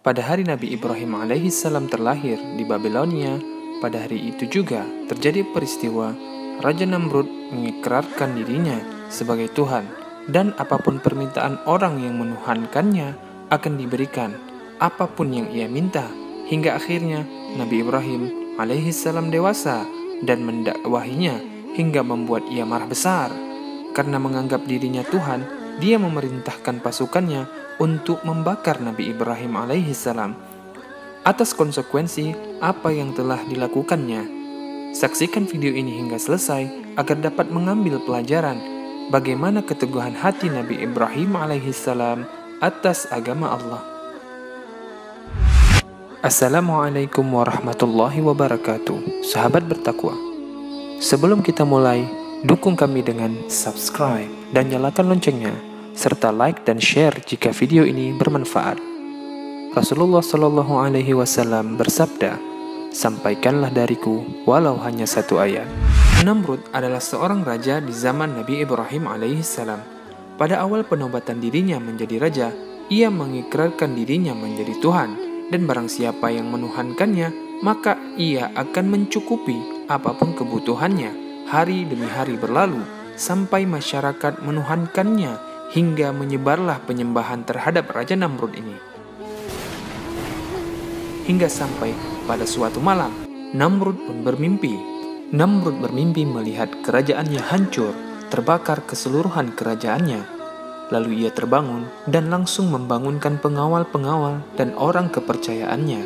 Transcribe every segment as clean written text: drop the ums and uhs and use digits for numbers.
pada hari Nabi Ibrahim alaihissalam terlahir di Babilonia, pada hari itu juga terjadi peristiwa Raja Namrud mengikrarkan dirinya sebagai Tuhan, dan apapun permintaan orang yang menuhankannya akan diberikan, apapun yang ia minta, hingga akhirnya Nabi Ibrahim alaihissalam dewasa dan mendakwahinya hingga membuat ia marah besar. Karena menganggap dirinya Tuhan, dia memerintahkan pasukannya untuk membakar Nabi Ibrahim alaihissalam. Atas konsekuensi apa yang telah dilakukannya, saksikan video ini hingga selesai agar dapat mengambil pelajaran bagaimana keteguhan hati Nabi Ibrahim alaihissalam atas agama Allah. Assalamualaikum warahmatullahi wabarakatuh. Sahabat bertakwa, sebelum kita mulai, dukung kami dengan subscribe dan nyalakan loncengnya, serta like dan share jika video ini bermanfaat. Rasulullah Shallallahu Alaihi Wasallam bersabda, "Sampaikanlah dariku walau hanya satu ayat." Namrud adalah seorang raja di zaman Nabi Ibrahim alaihissalam. Pada awal penobatan dirinya menjadi raja, ia mengikrarkan dirinya menjadi Tuhan, dan barang siapa yang menuhankannya, maka ia akan mencukupi apapun kebutuhannya. Hari demi hari berlalu, sampai masyarakat menuhankannya, hingga menyebarlah penyembahan terhadap Raja Namrud ini. Hingga sampai pada suatu malam, Namrud pun bermimpi. Namrud bermimpi melihat kerajaannya hancur, terbakar keseluruhan kerajaannya. Lalu ia terbangun dan langsung membangunkan pengawal-pengawal dan orang kepercayaannya.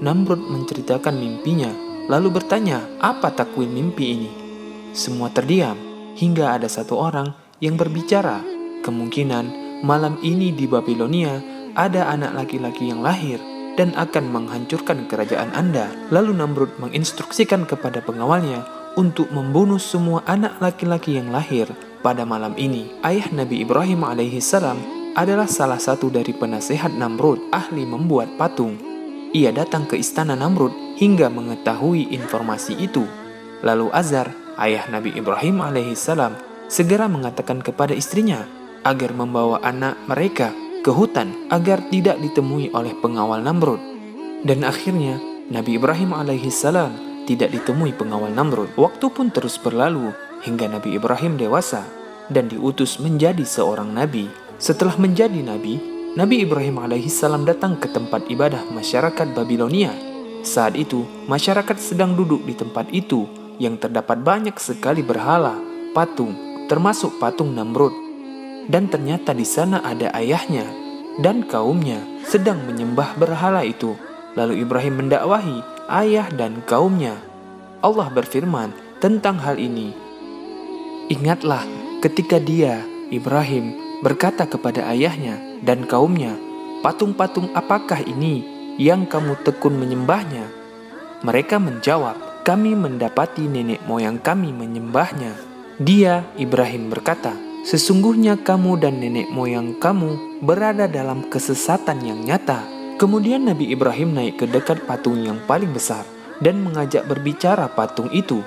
Namrud menceritakan mimpinya, lalu bertanya, apa takwil mimpi ini? Semua terdiam, hingga ada satu orang yang berbicara. Kemungkinan malam ini di Babilonia ada anak laki-laki yang lahir dan akan menghancurkan kerajaan Anda. Lalu Namrud menginstruksikan kepada pengawalnya untuk membunuh semua anak laki-laki yang lahir pada malam ini. Ayah Nabi Ibrahim alaihissalam adalah salah satu dari penasehat Namrud, ahli membuat patung. Ia datang ke istana Namrud hingga mengetahui informasi itu. Lalu Azar, ayah Nabi Ibrahim alaihissalam, segera mengatakan kepada istrinya agar membawa anak mereka ke hutan agar tidak ditemui oleh pengawal Namrud. Dan akhirnya Nabi Ibrahim alaihissalam tidak ditemui pengawal Namrud. Waktu pun terus berlalu hingga Nabi Ibrahim dewasa dan diutus menjadi seorang nabi. Setelah menjadi nabi, Nabi Ibrahim alaihissalam datang ke tempat ibadah masyarakat Babilonia. Saat itu masyarakat sedang duduk di tempat itu yang terdapat banyak sekali berhala, patung, termasuk patung Namrud. Dan ternyata di sana ada ayahnya dan kaumnya sedang menyembah berhala itu. Lalu Ibrahim mendakwahi ayah dan kaumnya. Allah berfirman tentang hal ini, "Ingatlah ketika dia, Ibrahim, berkata kepada ayahnya dan kaumnya, 'Patung-patung apakah ini yang kamu tekun menyembahnya?' Mereka menjawab, 'Kami mendapati nenek moyang kami menyembahnya.' Dia, Ibrahim, berkata, 'Sesungguhnya kamu dan nenek moyang kamu berada dalam kesesatan yang nyata.' Kemudian Nabi Ibrahim naik ke dekat patung yang paling besar dan mengajak berbicara patung itu,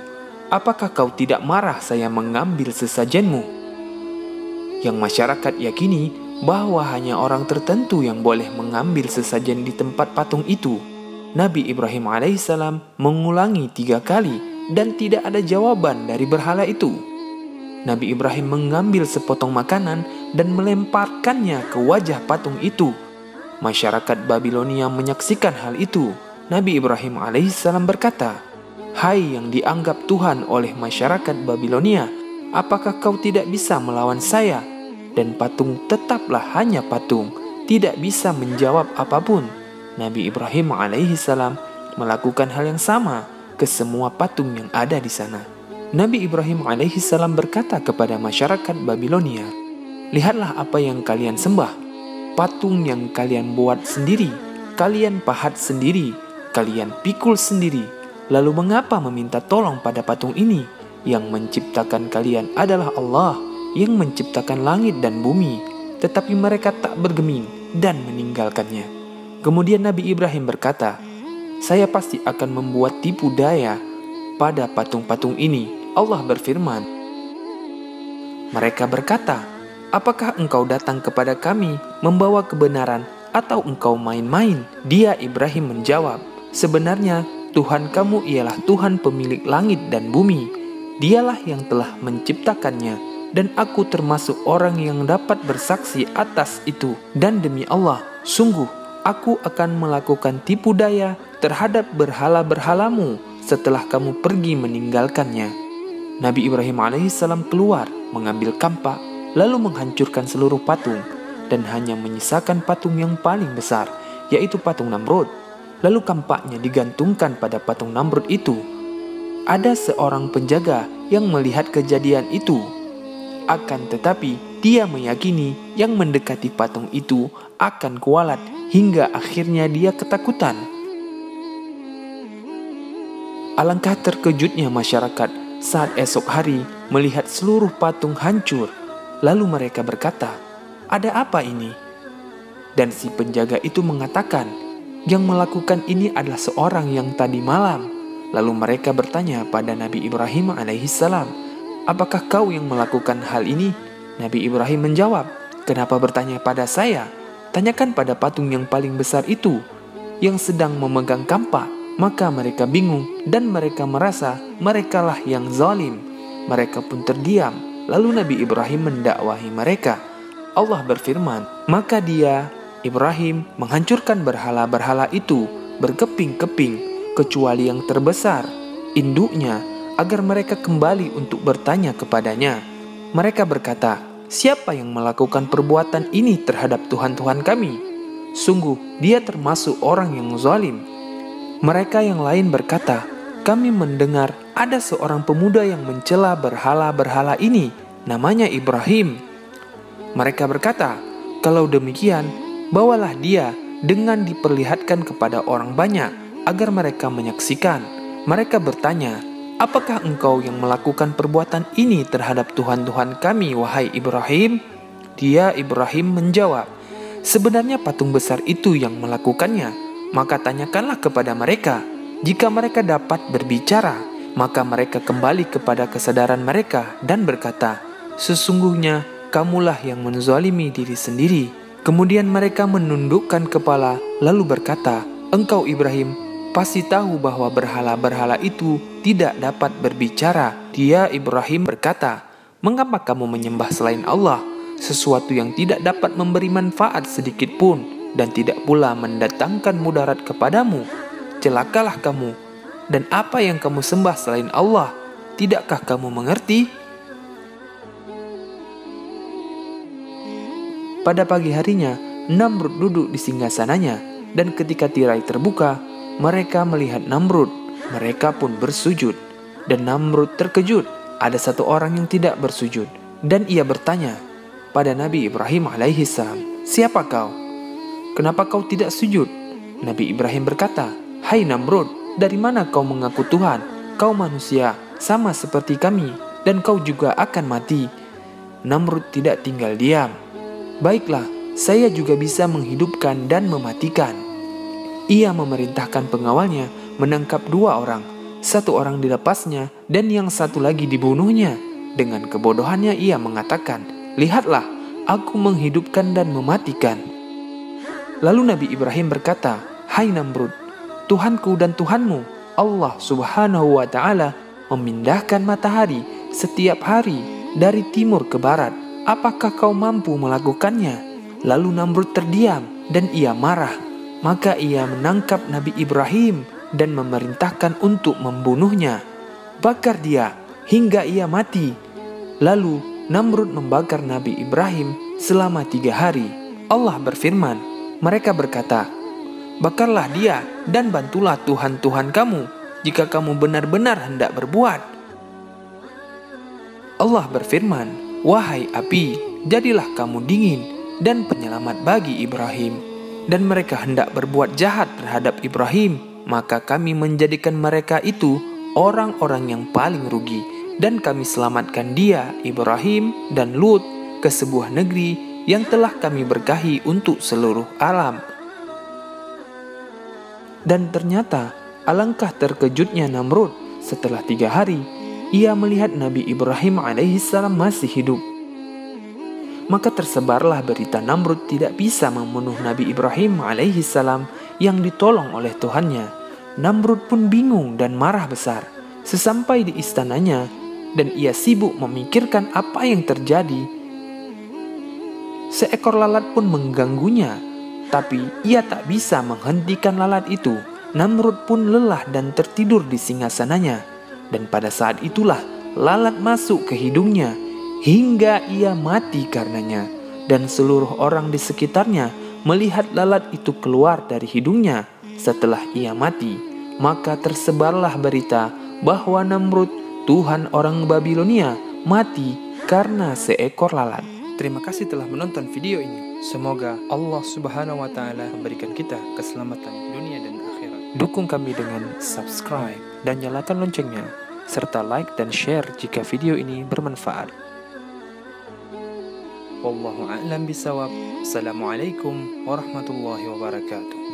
'Apakah kau tidak marah saya mengambil sesajenmu?' Yang masyarakat yakini bahwa hanya orang tertentu yang boleh mengambil sesajen di tempat patung itu. Nabi Ibrahim alaihissalam mengulangi 3 kali dan tidak ada jawaban dari berhala itu. Nabi Ibrahim mengambil sepotong makanan dan melemparkannya ke wajah patung itu. Masyarakat Babilonia menyaksikan hal itu. Nabi Ibrahim alaihissalam berkata, 'Hai yang dianggap Tuhan oleh masyarakat Babilonia, apakah kau tidak bisa melawan saya?' Dan patung tetaplah hanya patung, tidak bisa menjawab apapun. Nabi Ibrahim alaihissalam melakukan hal yang sama ke semua patung yang ada di sana. Nabi Ibrahim alaihissalam berkata kepada masyarakat Babilonia, 'Lihatlah apa yang kalian sembah, patung yang kalian buat sendiri, kalian pahat sendiri, kalian pikul sendiri. Lalu mengapa meminta tolong pada patung ini? Yang menciptakan kalian adalah Allah, yang menciptakan langit dan bumi, tetapi mereka tak bergeming dan meninggalkannya.' Kemudian Nabi Ibrahim berkata, 'Saya pasti akan membuat tipu daya pada patung-patung ini.' Allah berfirman, mereka berkata, 'Apakah engkau datang kepada kami membawa kebenaran atau engkau main-main?" Dia Ibrahim menjawab, "Sebenarnya Tuhan kamu ialah Tuhan pemilik langit dan bumi. Dialah yang telah menciptakannya, dan aku termasuk orang yang dapat bersaksi atas itu. Dan demi Allah, sungguh aku akan melakukan tipu daya terhadap berhala-berhalamu setelah kamu pergi meninggalkannya." Nabi Ibrahim alaihissalam keluar mengambil kampak, lalu menghancurkan seluruh patung, dan hanya menyisakan patung yang paling besar, yaitu patung Namrud. Lalu kampaknya digantungkan pada patung Namrud itu. Ada seorang penjaga yang melihat kejadian itu. Akan tetapi, dia meyakini yang mendekati patung itu akan kualat hingga akhirnya dia ketakutan. Alangkah terkejutnya masyarakat saat esok hari melihat seluruh patung hancur. Lalu mereka berkata, "Ada apa ini?" Dan si penjaga itu mengatakan, "Yang melakukan ini adalah seorang yang tadi malam." Lalu mereka bertanya pada Nabi Ibrahim alaihissalam, "Apakah kau yang melakukan hal ini?" Nabi Ibrahim menjawab, "Kenapa bertanya pada saya? Tanyakan pada patung yang paling besar itu yang sedang memegang kampak." Maka mereka bingung dan mereka merasa merekalah yang zalim. Mereka pun terdiam. Lalu Nabi Ibrahim mendakwahi mereka. Allah berfirman, "Maka dia, Ibrahim, menghancurkan berhala-berhala itu berkeping-keping, kecuali yang terbesar, induknya, agar mereka kembali untuk bertanya kepadanya." Mereka berkata, "Siapa yang melakukan perbuatan ini terhadap Tuhan-Tuhan kami? Sungguh dia termasuk orang yang zalim." Mereka yang lain berkata, "Kami mendengar ada seorang pemuda yang mencela berhala-berhala ini, namanya Ibrahim." Mereka berkata, "Kalau demikian, bawalah dia dengan diperlihatkan kepada orang banyak, agar mereka menyaksikan." Mereka bertanya, "Apakah engkau yang melakukan perbuatan ini terhadap Tuhan-Tuhan kami, wahai Ibrahim?" Dia Ibrahim menjawab, "Sebenarnya patung besar itu yang melakukannya." Maka tanyakanlah kepada mereka. Jika mereka dapat berbicara, maka mereka kembali kepada kesadaran mereka dan berkata, "Sesungguhnya kamulah yang menzalimi diri sendiri." Kemudian mereka menundukkan kepala lalu berkata, "Engkau Ibrahim pasti tahu bahwa berhala-berhala itu tidak dapat berbicara." Dia Ibrahim berkata, "Mengapa kamu menyembah selain Allah, sesuatu yang tidak dapat memberi manfaat sedikit pun dan tidak pula mendatangkan mudarat kepadamu? Celakalah kamu, dan apa yang kamu sembah selain Allah, tidakkah kamu mengerti?" Pada pagi harinya, Namrud duduk di singgasananya, dan ketika tirai terbuka, mereka melihat Namrud. Mereka pun bersujud, dan Namrud terkejut. Ada satu orang yang tidak bersujud, dan ia bertanya pada Nabi Ibrahim alaihissalam, "Siapa kau? Kenapa kau tidak sujud?" Nabi Ibrahim berkata, "Hai Namrud, dari mana kau mengaku Tuhan? Kau manusia, sama seperti kami, dan kau juga akan mati." Namrud tidak tinggal diam. "Baiklah, saya juga bisa menghidupkan dan mematikan." Ia memerintahkan pengawalnya menangkap 2 orang. 1 orang dilepasnya, dan yang satu lagi dibunuhnya. Dengan kebodohannya ia mengatakan, "Lihatlah, aku menghidupkan dan mematikan." Lalu Nabi Ibrahim berkata, "Hai Namrud, Tuhanku dan Tuhanmu, Allah subhanahu wa ta'ala memindahkan matahari setiap hari dari timur ke barat. Apakah kau mampu melakukannya?" Lalu Namrud terdiam dan ia marah. Maka ia menangkap Nabi Ibrahim dan memerintahkan untuk membunuhnya. "Bakar dia hingga ia mati." Lalu Namrud membakar Nabi Ibrahim selama 3 hari. Allah berfirman, mereka berkata, "Bakarlah dia dan bantulah Tuhan-Tuhan kamu jika kamu benar-benar hendak berbuat." Allah berfirman, "Wahai api, jadilah kamu dingin dan penyelamat bagi Ibrahim." Dan mereka hendak berbuat jahat terhadap Ibrahim, maka kami menjadikan mereka itu orang-orang yang paling rugi. Dan kami selamatkan dia, Ibrahim dan Lut, ke sebuah negeri yang telah kami berkahi untuk seluruh alam. Dan ternyata alangkah terkejutnya Namrud setelah 3 hari ia melihat Nabi Ibrahim alaihissalam masih hidup. Maka tersebarlah berita Namrud tidak bisa membunuh Nabi Ibrahim alaihissalam yang ditolong oleh Tuhannya. Namrud pun bingung dan marah besar. Sesampai di istananya, dan ia sibuk memikirkan apa yang terjadi, seekor lalat pun mengganggunya. Tapi ia tak bisa menghentikan lalat itu. Namrud pun lelah dan tertidur di singgasananya. Dan pada saat itulah lalat masuk ke hidungnya hingga ia mati karenanya. Dan seluruh orang di sekitarnya melihat lalat itu keluar dari hidungnya setelah ia mati. Maka tersebarlah berita bahwa Namrud, Tuhan orang Babilonia, mati karena seekor lalat. Terima kasih telah menonton video ini. Semoga Allah Subhanahu wa Ta'ala memberikan kita keselamatan dunia dan akhirat. Dukung kami dengan subscribe dan nyalakan loncengnya, serta like dan share jika video ini bermanfaat. Wallahu a'lam bisawab. Assalamualaikum warahmatullahi wabarakatuh.